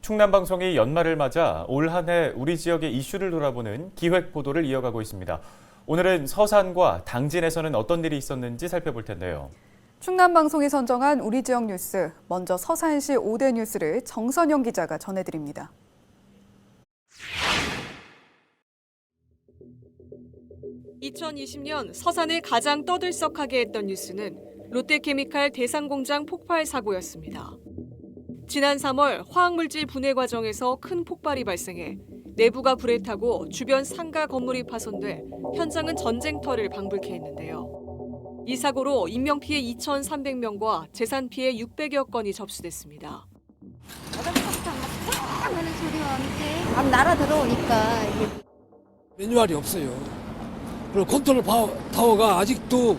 충남방송이 연말을 맞아 올 한 해 우리 지역의 이슈를 돌아보는 기획 보도를 이어가고 있습니다. 오늘은 서산과 당진에서는 어떤 일이 있었는지 살펴볼 텐데요. 충남방송이 선정한 우리 지역 뉴스, 먼저 서산시 5대 뉴스를 정선영 기자가 전해드립니다. (2020년) 서산을 가장 떠들썩하게 했던 뉴스는 롯데케미칼 대상공장 폭발 사고였습니다. 지난 3월 화학물질 분해 과정에서 큰 폭발이 발생해 내부가 불에 타고 주변 상가 건물이 파손돼 현장은 전쟁터를 방불케 했는데요. 이 사고로 인명피해 2,300명과 재산피해 600여 건이 접수됐습니다. 하는 소리와 함께 막 날아 들어오니까 매뉴얼이 없어요. 그리고 컨트롤 타워가 아직도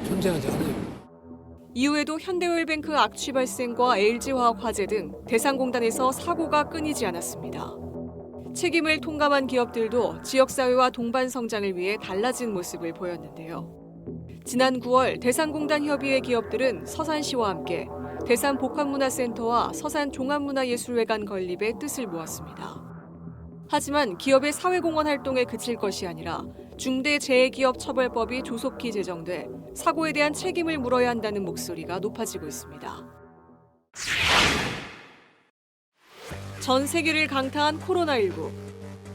존재하지 않아요. 이후에도 현대오일뱅크 악취 발생과 LG화학 화재 등 대상공단에서 사고가 끊이지 않았습니다. 책임을 통감한 기업들도 지역사회와 동반 성장을 위해 달라진 모습을 보였는데요. 지난 9월 대상공단 협의회 기업들은 서산시와 함께 대산복합문화센터와 서산종합문화예술회관 건립에 뜻을 모았습니다. 하지만 기업의 사회공헌 활동에 그칠 것이 아니라 중대재해기업처벌법이 조속히 제정돼 사고에 대한 책임을 물어야 한다는 목소리가 높아지고 있습니다. 전 세계를 강타한 코로나19.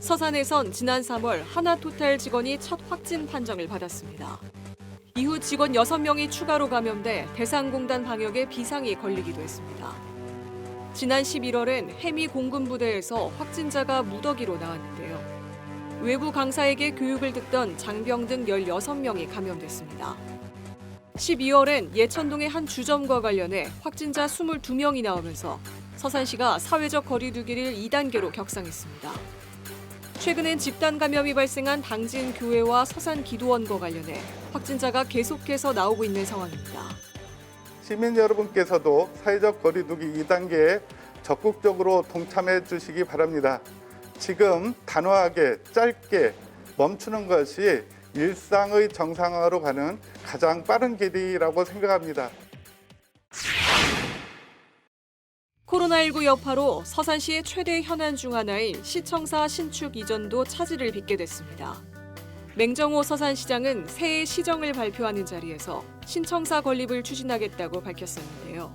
서산에선 지난 3월 하나토탈 직원이 첫 확진 판정을 받았습니다. 이후 직원 6명이 추가로 감염돼 대상공단 방역에 비상이 걸리기도 했습니다. 지난 11월엔 해미 공군부대에서 확진자가 무더기로 나왔는데요. 외부 강사에게 교육을 듣던 장병 등 16명이 감염됐습니다. 12월엔 예천동의 한 주점과 관련해 확진자 22명이 나오면서 서산시가 사회적 거리 두기를 2단계로 격상했습니다. 최근엔 집단 감염이 발생한 당진 교회와 서산 기도원과 관련해 확진자가 계속해서 나오고 있는 상황입니다. 시민 여러분께서도 사회적 거리 두기 2단계에 적극적으로 동참해 주시기 바랍니다. 지금 단호하게 짧게 멈추는 것이 일상의 정상화로 가는 가장 빠른 길이라고 생각합니다. 코로나19 여파로 서산시의 최대 현안 중 하나인 시청사 신축 이전도 차질을 빚게 됐습니다. 맹정호 서산시장은 새해 시정을 발표하는 자리에서 신청사 건립을 추진하겠다고 밝혔었는데요.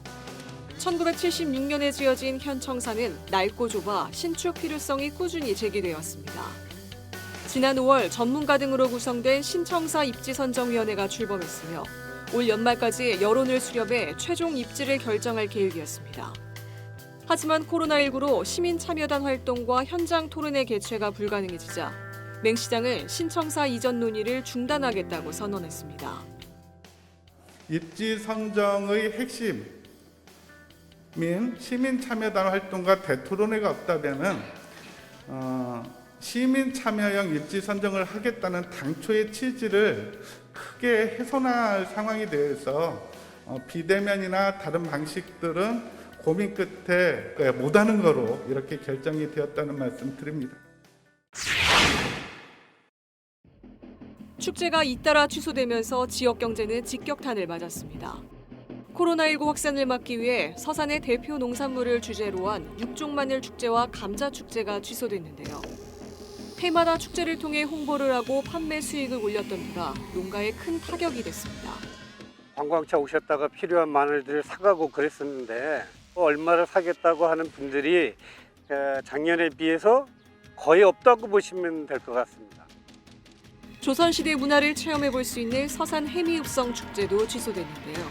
1976년에 지어진 현 청사는 낡고 좁아 신축 필요성이 꾸준히 제기되었습니다. 지난 5월 전문가 등으로 구성된 신청사 입지선정위원회가 출범했으며 올 연말까지 여론을 수렴해 최종 입지를 결정할 계획이었습니다. 하지만 코로나19로 시민 참여단 활동과 현장 토론의 개최가 불가능해지자 맹 시장은 신청사 이전 논의를 중단하겠다고 선언했습니다. 입지 선정의 핵심인 시민 참여단 활동과 대토론회가 없다면은 시민 참여형 입지 선정을 하겠다는 당초의 취지를 크게 훼손할 상황이 되어서 비대면이나 다른 방식들은 고민 끝에 못하는 거로 이렇게 결정이 되었다는 말씀 드립니다. 축제가 잇따라 취소되면서 지역 경제는 직격탄을 맞았습니다. 코로나19 확산을 막기 위해 서산의 대표 농산물을 주제로 한 육종마늘 축제와 감자 축제가 취소됐는데요. 해마다 축제를 통해 홍보를 하고 판매 수익을 올렸던 데다 농가에 큰 타격이 됐습니다. 관광차 오셨다가 필요한 마늘들을 사가고 그랬었는데 얼마를 사겠다고 하는 분들이 작년에 비해서 거의 없다고 보시면 될 것 같습니다. 조선시대 문화를 체험해 볼 수 있는 서산 해미읍성 축제도 취소됐는데요.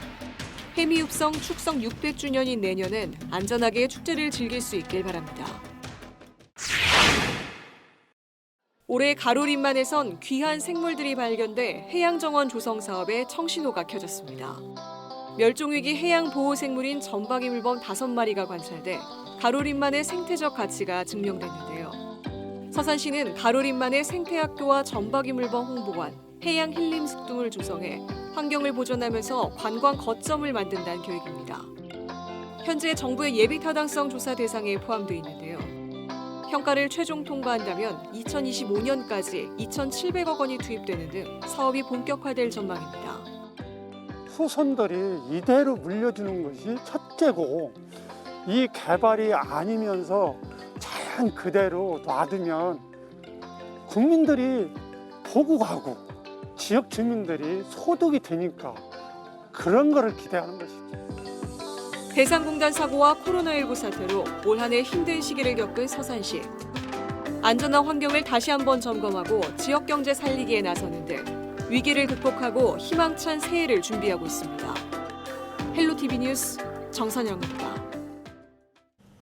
해미읍성 축성 600주년인 내년엔 안전하게 축제를 즐길 수 있길 바랍니다. 올해 가로림만에선 귀한 생물들이 발견돼 해양정원 조성 사업에 청신호가 켜졌습니다. 멸종위기 해양보호생물인 점박이물범 5마리가 관찰돼 가로림만의 생태적 가치가 증명됐는데요. 서산시는 가로림만의 생태학교와 점박이물범 홍보관, 해양힐림숲 등을 조성해 환경을 보존하면서 관광 거점을 만든다는 계획입니다. 현재 정부의 예비타당성 조사 대상에 포함되어 있는데요. 평가를 최종 통과한다면 2025년까지 2,700억 원이 투입되는 등 사업이 본격화될 전망입니다. 후손들이 이대로 물려주는 것이 첫째고 이 개발이 아니면서 자연 그대로 놔두면 국민들이 보고 가고 지역 주민들이 소득이 되니까 그런 거를 기대하는 것이죠. 대상공단 사고와 코로나19 사태로 올 한 해 힘든 시기를 겪은 서산시. 안전한 환경을 다시 한번 점검하고 지역 경제 살리기에 나서는 등 위기를 극복하고 희망찬 새해를 준비하고 있습니다. 헬로티비 뉴스 정선영입니다.